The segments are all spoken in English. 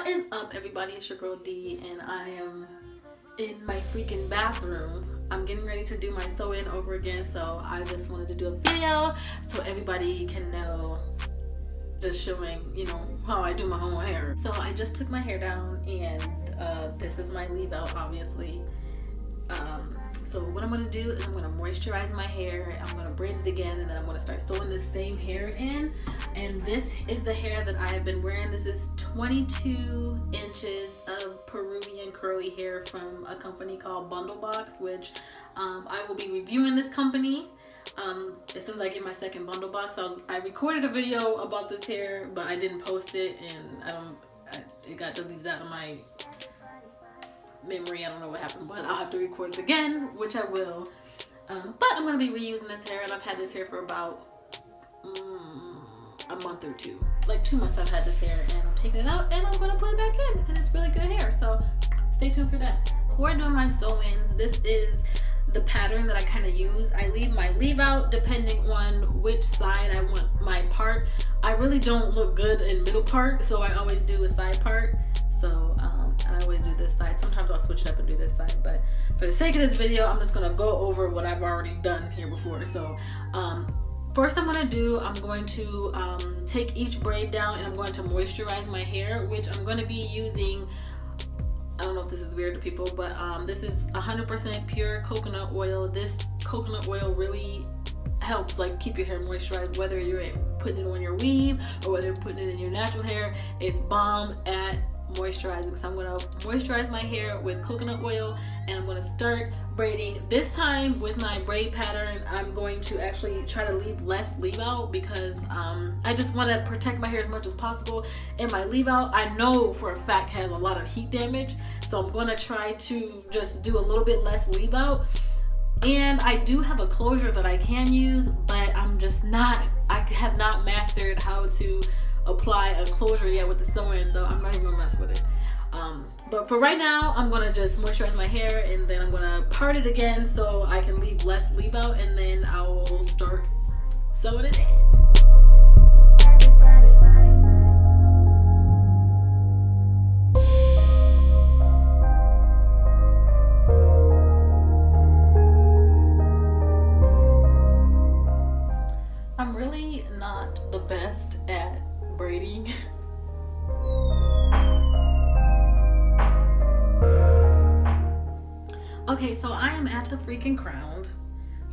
What is up, everybody? It's your girl D, and I am in my freaking bathroom. I'm getting ready to do my sew-in over again, so I just wanted to do a video so everybody can know, just showing, you know, how I do my own hair. So I just took my hair down, and this is my leave out, obviously. So what I'm gonna do is I'm gonna moisturize my hair, I'm gonna braid it again, and then I'm gonna start sewing the same hair in. And this is the hair that I have been wearing. This is 22 inches of Peruvian curly hair from a company called Bundlebox, which I will be reviewing this company as soon as I get my second Bundlebox. I recorded a video about this hair, but I didn't post it, and it got deleted out of my memory. I don't know what happened, but I'll have to record it again, which I will. But I'm going to be reusing this hair, and I've had this hair for about a month or two. Like 2 months I've had this hair, and I'm taking it out and I'm going to put it back in, and it's really good hair, so stay tuned for that. Before doing my sew-ins, this is the pattern that I kind of use. I leave my leave out depending on which side I want my part. I really don't look good in middle part, so I always do a side part. So I always do this side. Sometimes I'll switch it up and do this side, but for the sake of this video, I'm just gonna go over what I've already done here before. So first I'm going to take each braid down, and I'm going to moisturize my hair, which I'm going to be using, I don't know if this is weird to people, but this is 100% pure coconut oil. This coconut oil really helps like keep your hair moisturized, whether you're putting it on your weave or whether you're putting it in your natural hair. It's bomb at moisturizing. So I'm going to moisturize my hair with coconut oil, and I'm going to start braiding. This time with my braid pattern, I'm going to actually try to leave less leave out because I just want to protect my hair as much as possible. And my leave out, I know for a fact, has a lot of heat damage, so I'm going to try to just do a little bit less leave out. And I do have a closure that I can use, but I have not mastered how to apply a closure yet with the sewing, so I'm not even gonna mess with it. But for right now, I'm gonna just moisturize my hair, and then I'm gonna part it again so I can leave less leave out, and then I'll start sewing it in. I'm really not the best at braiding. Okay, so I am at the freaking crown,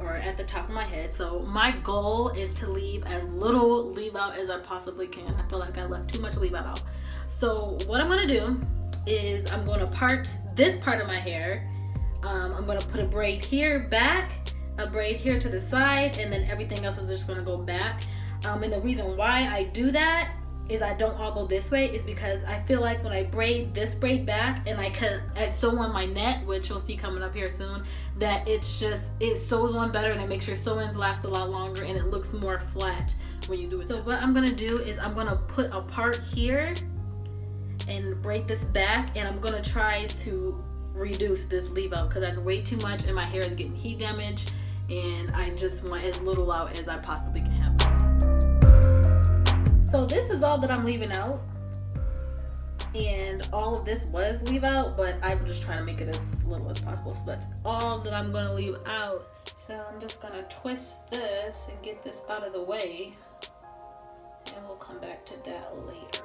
or at the top of my head. So my goal is to leave as little leave out as I possibly can. I feel like I left too much leave out. So what I'm gonna do is I'm gonna part this part of my hair. I'm gonna put a braid here back, a braid here to the side, and then everything else is just gonna go back. And the reason why I do that is I don't all go this way is because I feel like when I braid this braid back and I sew on my net, which you'll see coming up here soon, that it sews on better, and it makes your sew-ins last a lot longer, and it looks more flat when you do it. So what I'm gonna do is I'm gonna put a part here and braid this back, and I'm gonna try to reduce this leave out because that's way too much and my hair is getting heat damage, and I just want as little out as I possibly can have. So this is all that I'm leaving out, and all of this was leave out, but I'm just trying to make it as little as possible. So that's all that I'm going to leave out. So I'm just going to twist this and get this out of the way, and we'll come back to that later.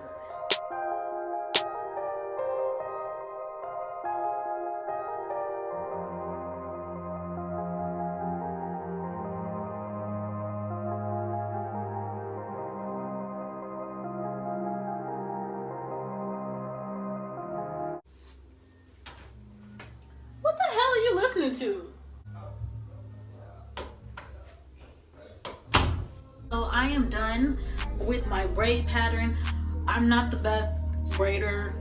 To. So I am done with my braid pattern. I'm not the best braider,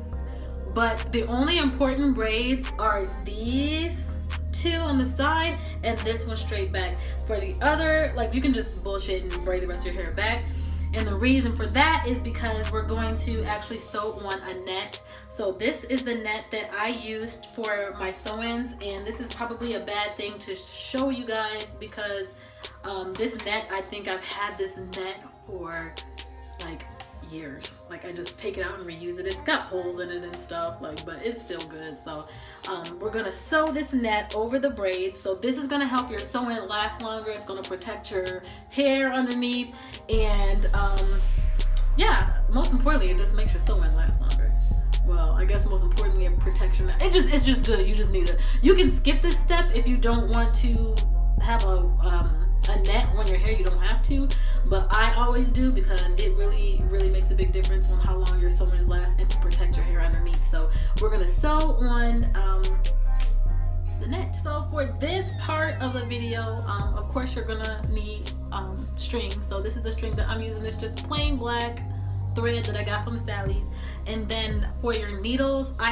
but the only important braids are these two on the side and this one straight back. For the other, like, you can just bullshit and braid the rest of your hair back. And the reason for that is because we're going to actually sew on a net. So this is the net that I used for my sew-ins, and this is probably a bad thing to show you guys because this net, I think I've had this net for like years. Like I just take it out and reuse it. It's got holes in it and stuff, like, but it's still good. So we're gonna sew this net over the braids. So this is gonna help your sewing last longer. It's gonna protect your hair underneath, and yeah, most importantly, it just makes your sewing last longer. Well, I guess most importantly, protection. It's just good. You just need it. You can skip this step if you don't want to have a net on your hair. You don't have to, but I always do because it really makes a big difference on how long your sewings last and to protect your hair underneath. So we're gonna sew on the net. So for this part of the video, of course you're gonna need string. So this is the string that I'm using. It's just plain black thread that I got from Sally's. And then for your needles, I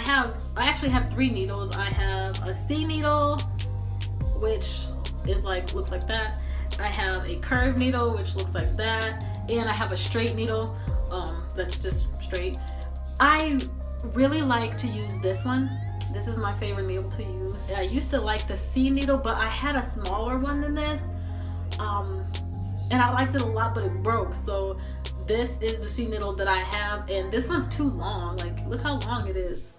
actually have 3 needles. I have a C needle, which is looks like that. I have a curved needle, which looks like that, and I have a straight needle that's just straight. I really like to use this one. This is my favorite needle to use. I used to like the C needle, but I had a smaller one than this, and I liked it a lot, but it broke. So this is the C needle that I have, and this one's too long. Like, look how long it is.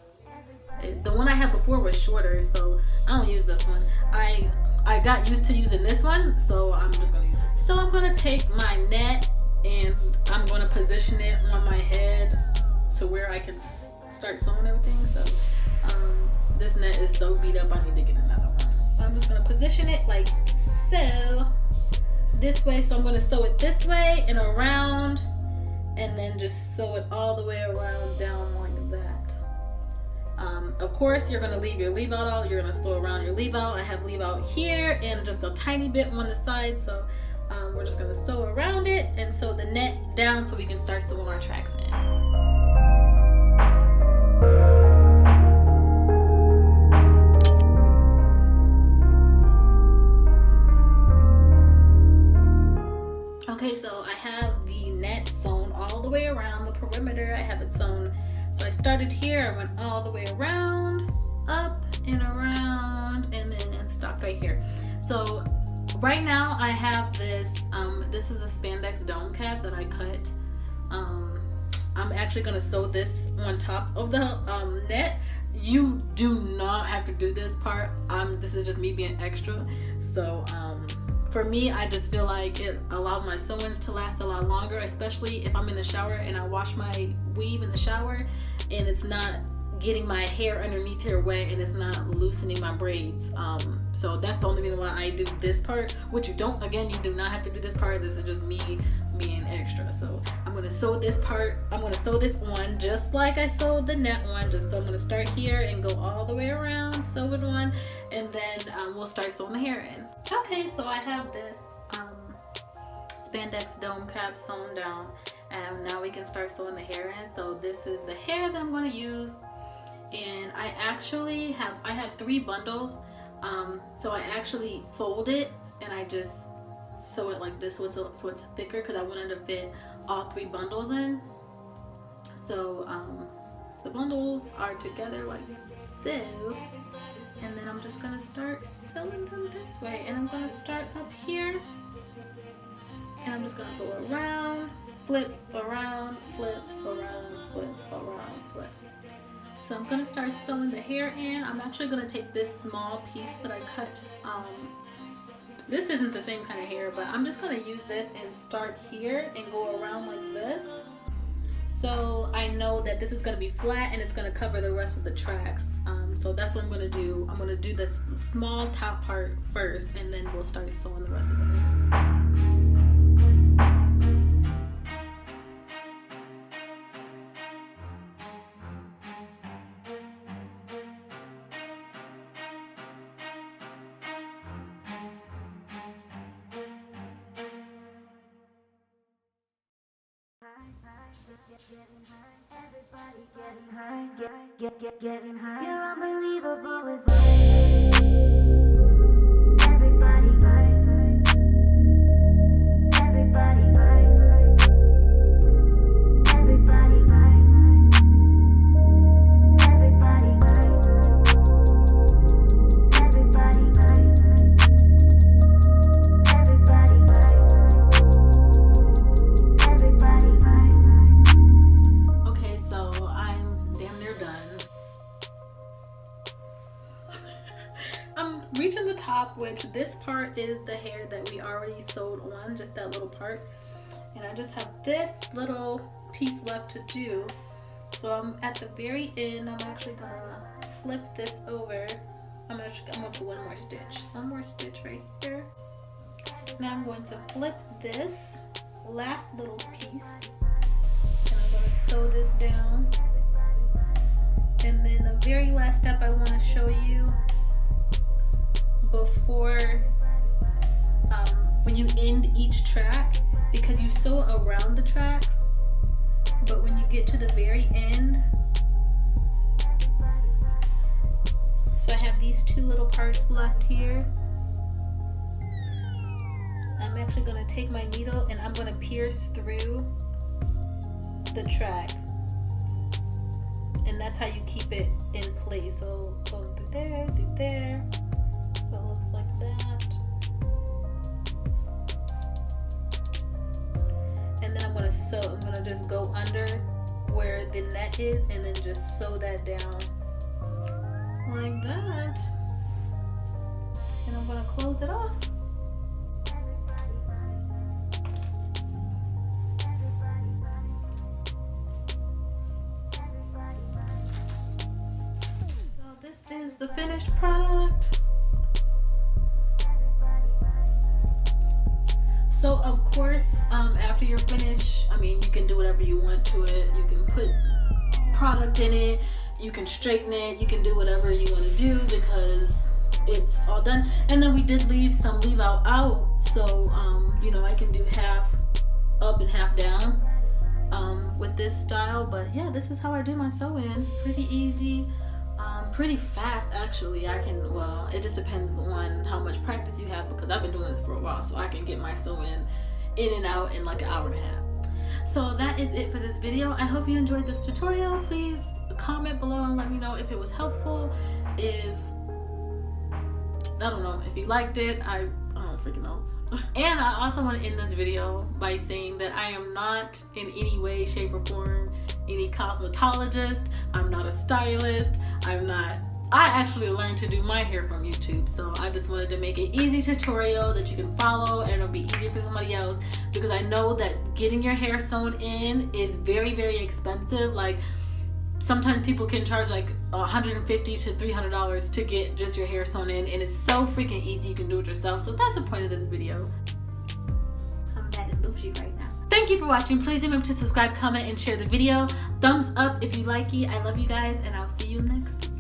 The one I had before was shorter, so I don't use this one. I got used to using this one, so I'm just gonna use this. So I'm gonna take my net and I'm gonna position it on my head to where I can start sewing everything. So this net is so beat up, I need to get another one. I'm just gonna position it like so, this way. So I'm gonna sew it this way and around, and then just sew it all the way around down like that. Of course, you're gonna leave your leave out. You're gonna sew around your leave out. I have leave out here and just a tiny bit on the side. So we're just gonna sew around it and sew the net down so we can start sewing our tracks in. Okay, so I have the net sewn all the way around the perimeter. I have it sewn. So I started here, I went all the way around, up and around, and then stopped right here. So right now I have this, this is a spandex dome cap that I cut. I'm actually gonna sew this on top of the net. You do not have to do this part. This is just me being extra. So for me, I just feel like it allows my sewings to last a lot longer, especially if I'm in the shower and I wash my weave in the shower and it's not getting my hair underneath here wet and it's not loosening my braids. So that's the only reason why I do this part, which you do not have to do this part. This is just me being extra. So I'm gonna sew this part. I'm gonna sew this on just like I sewed the net one. So I'm gonna start here and go all the way around, sew it on, and then we'll start sewing the hair in. Okay, so I have this spandex dome cap sewn down, and now we can start sewing the hair in. So this is the hair that I'm gonna use. And I had 3 bundles, so I actually fold it and I just sew it like this so it's thicker, because I wanted to fit all 3 bundles in. So the bundles are together like so, and then I'm just gonna start sewing them this way, and I'm gonna start up here and I'm just gonna go around, flip, around, flip, around, flip, around, flip. So I'm gonna start sewing the hair in. I'm actually gonna take this small piece that I cut. This isn't the same kind of hair, but I'm just gonna use this and start here and go around like this. So I know that this is gonna be flat and it's gonna cover the rest of the tracks. So that's what I'm gonna do. I'm gonna do this small top part first, and then we'll start sewing the rest of it. Getting high. You're unbelievable with everybody high. Everybody high. Everybody high. Everybody high. Everybody high. Everybody high. Everybody high. top, which this part is the hair that we already sewed on, just that little part. And I just have this little piece left to do. So I'm at the very end. I'm actually gonna flip this over. I'm gonna put one more stitch right here. Now I'm going to flip this last little piece, and I'm gonna sew this down. And then the very last step I want to show you before when you end each track, because you sew around the tracks, but when you get to the very end, so I have these two little parts left here. I'm actually going to take my needle and I'm going to pierce through the track, and that's how you keep it in place. So go through there, so it looks like that. And then I'm going to sew, I'm going to just go under where the net is and then just sew that down like that. And I'm going to close it off. So this is the finished product. So of course, after you're finished, I mean, you can do whatever you want to it. You can put product in it, you can straighten it, you can do whatever you want to do because it's all done. And then we did leave some leave out. So, you know, I can do half up and half down with this style. But yeah, this is how I do my sew-ins. Pretty easy. Pretty fast actually. Well, it just depends on how much practice you have, because I've been doing this for a while, so I can get my sew-in and out in like an hour and a half. So that is it for this video. I hope you enjoyed this tutorial. Please comment below and let me know if it was helpful, if I don't know, if you liked it. I don't freaking know. And I also want to end this video by saying that I am not in any way, shape, or form any cosmetologist. I'm not a stylist. I actually learned to do my hair from YouTube, so I just wanted to make an easy tutorial that you can follow and it'll be easier for somebody else, because I know that getting your hair sewn in is very, very expensive. Like, sometimes people can charge like $150 to $300 to get just your hair sewn in, and it's so freaking easy. You can do it yourself. So that's the point of this video. I'm bad and bougie right now. Thank you for watching. Please remember to subscribe, comment, and share the video. Thumbs up if you like it. I love you guys, and I'll see you next time.